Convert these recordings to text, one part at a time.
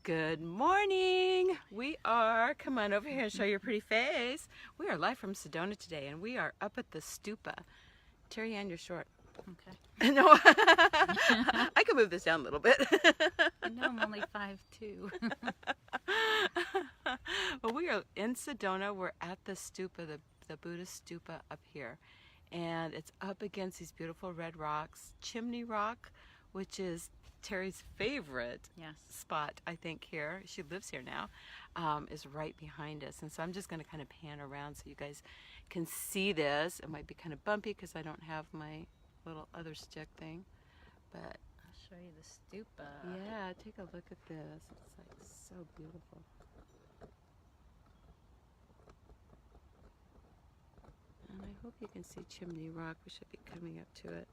Good morning. Come on over here and show your pretty face. We are live from Sedona today, and we are up at the Stupa. Terri Ann, you're short. Okay. No, I can move this down a little bit. I know I'm only 5'2". Well, we are in Sedona. We're at the Stupa, the Buddhist Stupa up here. And it's up against these beautiful red rocks. Chimney Rock, which is Terri's favorite spot, I think, here. She lives here now, is right behind us. And so I'm just going to kind of pan around so you guys can see this. It might be kind of bumpy because I don't have my little other stick thing. But I'll show you the stupa. yeah, take a look at this. It's like so beautiful. And I hope you can see Chimney Rock. We should be coming up to it.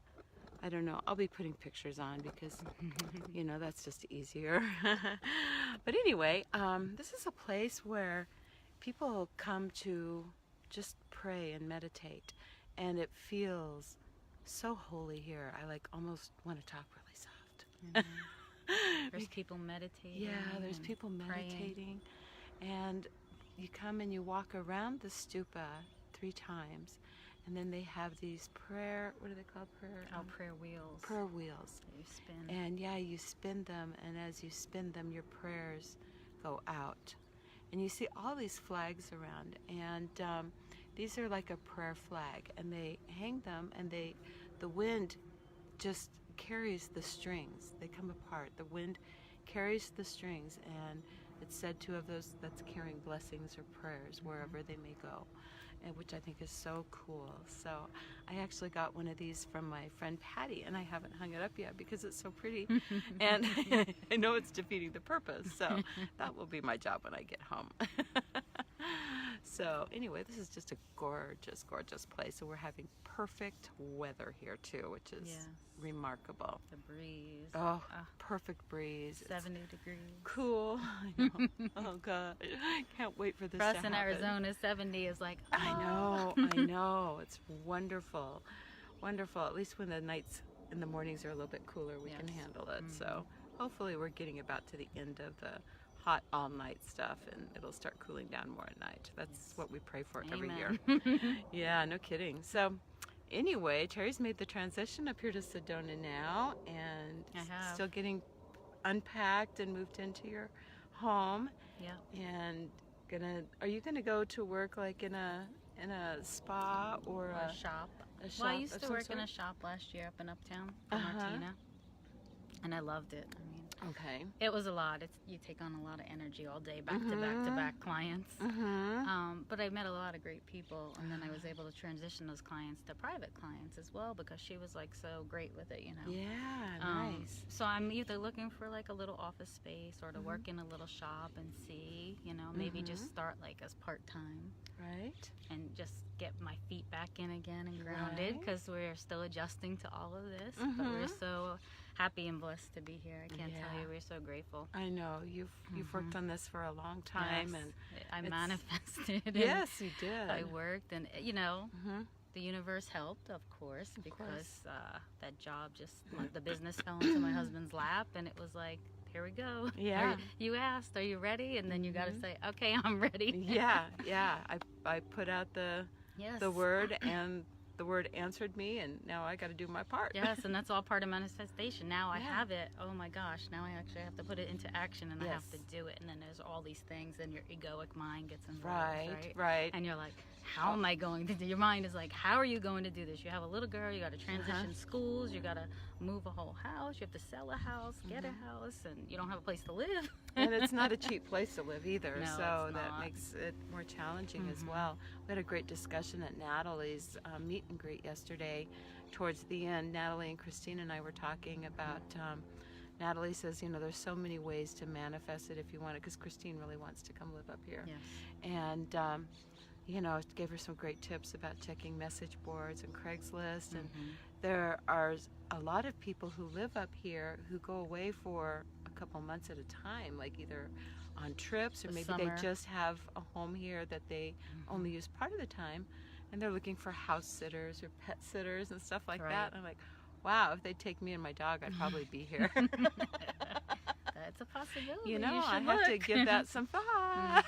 I don't know. I'll be putting pictures on because, you know, that's just easier. But anyway, this is a place where people come to just pray and meditate. And it feels so holy here. I like almost want to talk really soft. There's people meditating. Yeah, there's people meditating. And you come and you walk around the stupa 3 times. And then they have these what are they called? Prayer wheels. Prayer wheels. That you spin. And yeah, you spin them, and as you spin them, your prayers go out. And you see all these flags around, and these are like a prayer flag, and they hang them, and the wind just carries the strings. They come apart. The wind carries the strings, and it's said to have those that's carrying blessings or prayers wherever they may go. Which I think is so cool. So I actually got one of these from my friend Patty, and I haven't hung it up yet because it's so pretty. And I know it's defeating the purpose, so that will be my job when I get home. So anyway, this is just a gorgeous, gorgeous place. So we're having perfect weather here too, which is remarkable. The breeze. Oh, perfect breeze. 70 degrees. Cool. I know. Oh God, can't wait for this For us to in happen. Arizona, 70 is like, oh. I know. It's wonderful. Wonderful. At least when the nights in the mornings are a little bit cooler, we can handle it. So hopefully we're getting about to the end of the hot all night stuff, and it'll start cooling down more at night. That's what we pray for every year. Yeah, no kidding. So anyway, Terri's made the transition up here to Sedona now, and still getting unpacked and moved into your home. Yeah. And are you gonna go to work like in a spa or a shop? Well, I used to work in a shop last year up in Uptown for Martina, and I loved it. I mean, it was a lot. You take on a lot of energy all day, back to back clients. But I met a lot of great people, and then I was able to transition those clients to private clients as well because she was like so great with it, you know. Yeah, nice. So I'm either looking for like a little office space or to work in a little shop and see, you know, maybe just start like as part-time. Right. And just get my feet back in again and grounded because we're still adjusting to all of this. But we're so happy and blessed to be here. I can't tell you, we're so grateful. I know you've worked on this for a long time, and I manifested. Yes, you did. I worked, and you know, the universe helped, of course, because that job the business fell into my husband's lap, and it was like, here we go. Yeah. You asked, are you ready? And then you got to say, okay, I'm ready. Yeah. I put out the word, and the word answered me, and now I got to do my part. Yes, and that's all part of manifestation. Now I have it. Oh my gosh, now I actually have to put it into action, and I have to do it. And then there's all these things, and your egoic mind gets involved, right? And you're like, how am I going to do? Your mind is like, how are you going to do this? You have a little girl, you got to transition schools, you got to move a whole house, you have to sell a house, get a house, and you don't have a place to live. And it's not a cheap place to live either, No, so it's that not. makes it more challenging as well. We had a great discussion at Natalie's meet and greet yesterday. Towards the end, Natalie and Christine and I were talking about Natalie says, you know, there's so many ways to manifest it if you want it, because Christine really wants to come live up here. Yes. And you know, gave her some great tips about checking message boards and Craigslist. And there are a lot of people who live up here who go away for a couple months at a time, like either on trips or maybe they just have a home here that they only use part of the time, and they're looking for house sitters or pet sitters and stuff like that. And I'm like, wow, if they'd take me and my dog, I'd probably be here. That's a possibility. You know, you I should have to look. give that some thought.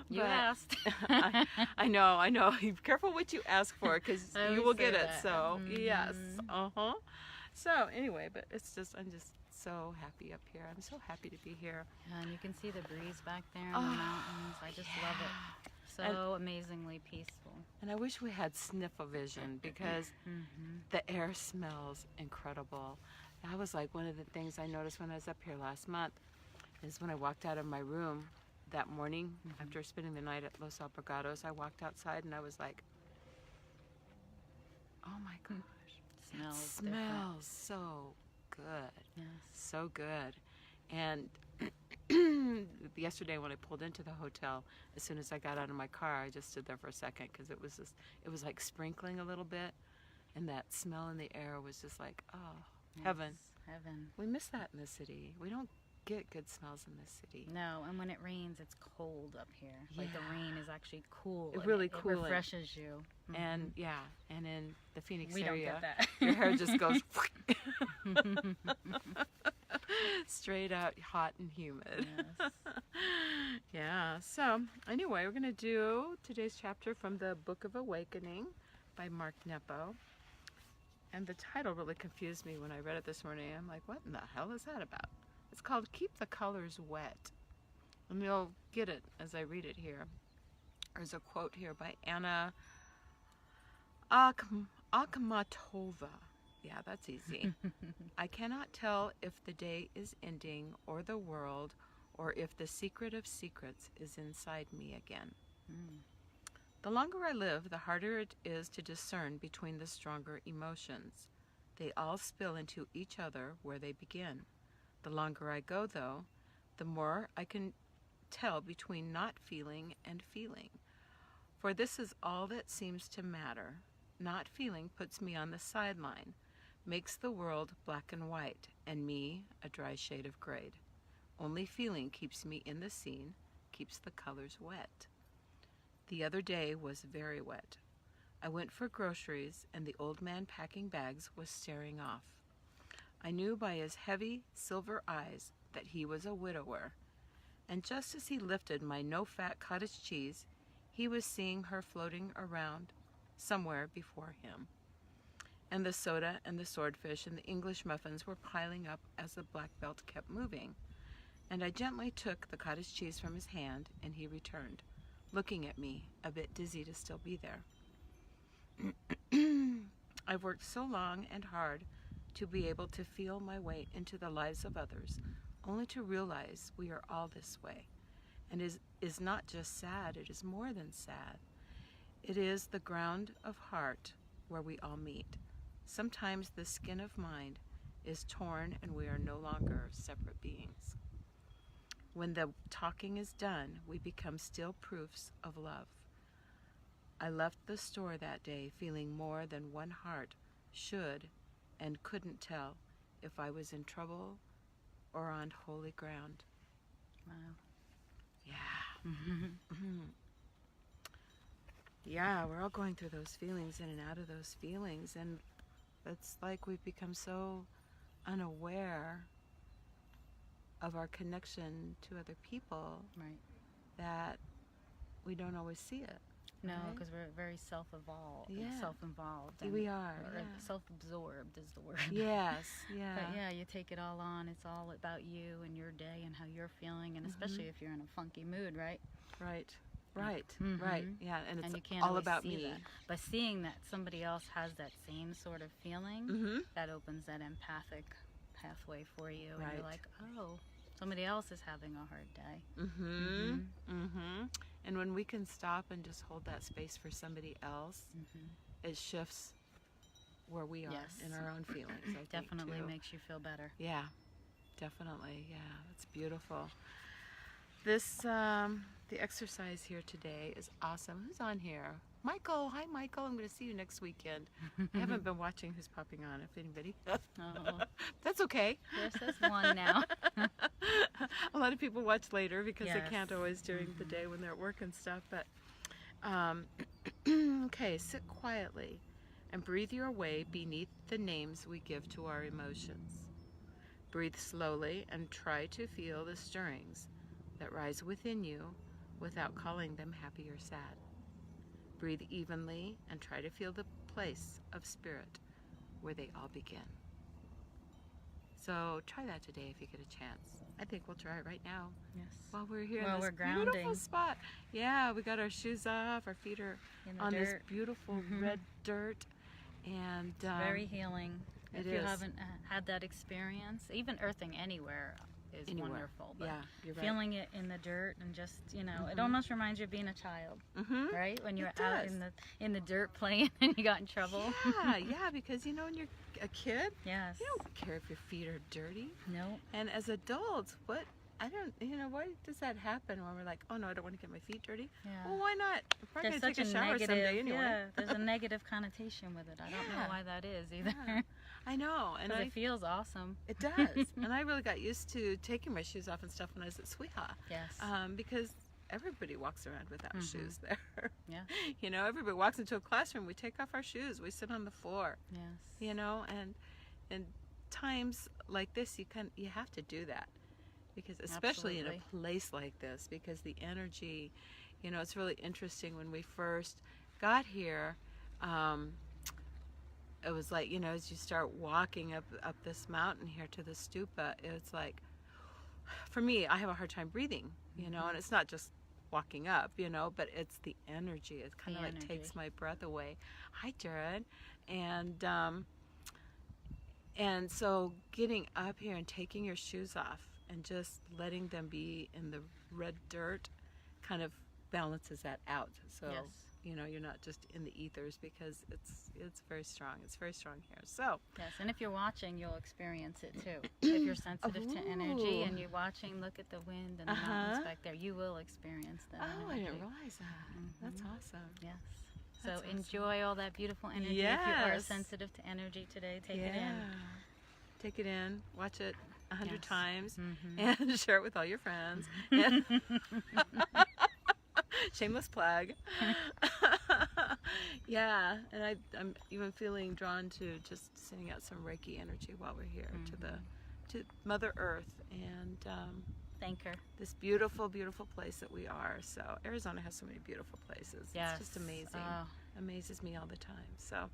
You asked. I know. Be careful what you ask for, because you will get it. That. So, yes. So, anyway, but I'm just so happy up here. I'm so happy to be here. And you can see the breeze back there in the mountains. I just love it. So amazingly peaceful. And I wish we had sniffa-vision, because the air smells incredible. That was like one of the things I noticed when I was up here last month, is when I walked out of my room that morning after spending the night at Los Alpargados. I walked outside and I was like, oh my gosh, smells so good. Yes. So good. And yesterday when I pulled into the hotel, as soon as I got out of my car, I just stood there for a second, because it was like sprinkling a little bit, and that smell in the air was just like, oh, yes. Heaven. We miss that in the city. We don't get good smells in this city. No, and when it rains, it's cold up here. Like the rain is actually cool. It really It refreshes you. And and in the Phoenix we area, don't get that. your hair just goes straight out hot and humid. Yes. Yeah. So anyway, we're gonna do today's chapter from the Book of Awakening by Mark Nepo. And the title really confused me when I read it this morning. I'm like, what in the hell is that about? It's called Keep the Colors Wet. And you'll get it as I read it here. There's a quote here by Anna Akhmatova. Yeah, that's easy. I cannot tell if the day is ending, or the world, or if the secret of secrets is inside me again. The longer I live, the harder it is to discern between the stronger emotions. They all spill into each other where they begin. The longer I go, though, the more I can tell between not feeling and feeling. For this is all that seems to matter. Not feeling puts me on the sideline, makes the world black and white, and me a dry shade of gray. Only feeling keeps me in the scene, keeps the colors wet. The other day was very wet. I went for groceries, and the old man packing bags was staring off. I knew by his heavy silver eyes that he was a widower, and just as he lifted my no-fat cottage cheese, he was seeing her floating around somewhere before him. And the soda and the swordfish and the English muffins were piling up as the black belt kept moving. And I gently took the cottage cheese from his hand, and he returned, looking at me, a bit dizzy to still be there. I've worked so long and hard to be able to feel my way into the lives of others, only to realize we are all this way. And is not just sad, it is more than sad. It is the ground of heart where we all meet. Sometimes the skin of mind is torn and we are no longer separate beings. When the talking is done, we become still proofs of love. I left the store that day feeling more than one heart should and couldn't tell if I was in trouble or on holy ground. Wow. Yeah. Yeah, we're all going through those feelings, in and out of those feelings, and it's like we've become so unaware of our connection to other people, right, that we don't always see it. No, because we're very self-involved. We are. Or self-absorbed is the word. Yes, yeah. But yeah, you take it all on. It's all about you and your day and how you're feeling, and especially if you're in a funky mood, right? Right. Yeah, and it's you can't all always about see me. That. But seeing that somebody else has that same sort of feeling, that opens that empathic pathway for you, and you're like, oh, somebody else is having a hard day. And when we can stop and just hold that space for somebody else, it shifts where we are in our own feelings. I Definitely think, too. makes you feel better. Yeah, definitely. Yeah, it's beautiful. This the exercise here today is awesome. Who's on here? Michael. Hi, Michael. I'm going to see you next weekend. I haven't been watching who's popping on, if anybody. That's okay. There's one now. A lot of people watch later because they can't always during the day when they're at work and stuff. But okay, sit quietly and breathe your way beneath the names we give to our emotions. Breathe slowly and try to feel the stirrings that rise within you without calling them happy or sad. Breathe evenly and try to feel the place of spirit where they all begin. So try that today if you get a chance. I think we'll try it right now. Yes. While we're here While in this we're grounding. beautiful spot. Yeah, we got our shoes off. Our feet are on this beautiful red dirt. And it's very healing. If you is. haven't had that experience, even earthing anywhere is wonderful. But yeah, you're right. feeling it in the dirt and just, you know, it almost reminds you of being a child, right? When you're out in the dirt playing and you got in trouble. Yeah, because you know when you're a kid, yes, you don't care if your feet are dirty. No. And as adults, why does that happen when we're like, oh no, I don't want to get my feet dirty? Yeah. Well, why not? We're probably There's going to take a shower someday anyway. Yeah, there's a negative connotation with it. I don't know why that is either. Yeah. I know. And it feels awesome. It does. And I really got used to taking my shoes off and stuff when I was at Sweeha. Yes. Because everybody walks around without shoes there. Yeah. You know, everybody walks into a classroom, we take off our shoes, we sit on the floor. Yes. You know, and times like this you have to do that. Because especially in a place like this, because the energy, you know, it's really interesting. When we first got here, it was like, you know, as you start walking up this mountain here to the stupa, it's like, for me, I have a hard time breathing, you know, and it's not just walking up, you know, but it's the energy. It kind of like takes my breath away. Hi, Jared. And so getting up here and taking your shoes off and just letting them be in the red dirt kind of balances that out. So, you know, you're not just in the ethers, because it's very strong. It's very strong here. So yes, and if you're watching, you'll experience it too. If you're sensitive to energy and you're watching, look at the wind and the mountains back there, you will experience that. Oh, I didn't realize that. That's awesome. Yes. So enjoy all that beautiful energy. Yes. If you are sensitive to energy today, take it in. Take it in. Watch it 100 times and share it with all your friends. Shameless plug. Yeah, and I'm even feeling drawn to just sending out some Reiki energy while we're here to Mother Earth and thank her. This beautiful, beautiful place that we are. So Arizona has so many beautiful places. Yes. It's just amazing. Amazes me all the time. So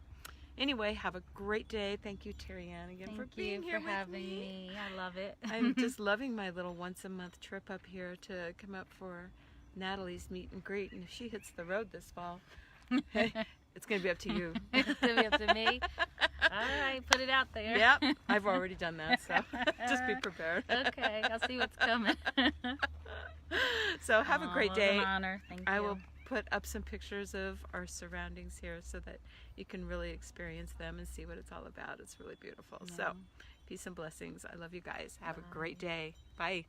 anyway, have a great day. Thank you, Terri Ann, again for being here with me. Thank you for having me. I love it. I'm just loving my little once-a-month trip up here to come up for Natalie's meet and greet. And if she hits the road this fall, hey, it's going to be up to you. It's going to be up to me. All right, put it out there. Yep, I've already done that, so just be prepared. Okay, I'll see what's coming. So have a great day. It was an honor. Thank you. I will put up some pictures of our surroundings here so that you can really experience them and see what it's all about. It's really beautiful. So peace and blessings. I love you guys. Have a great day. Bye.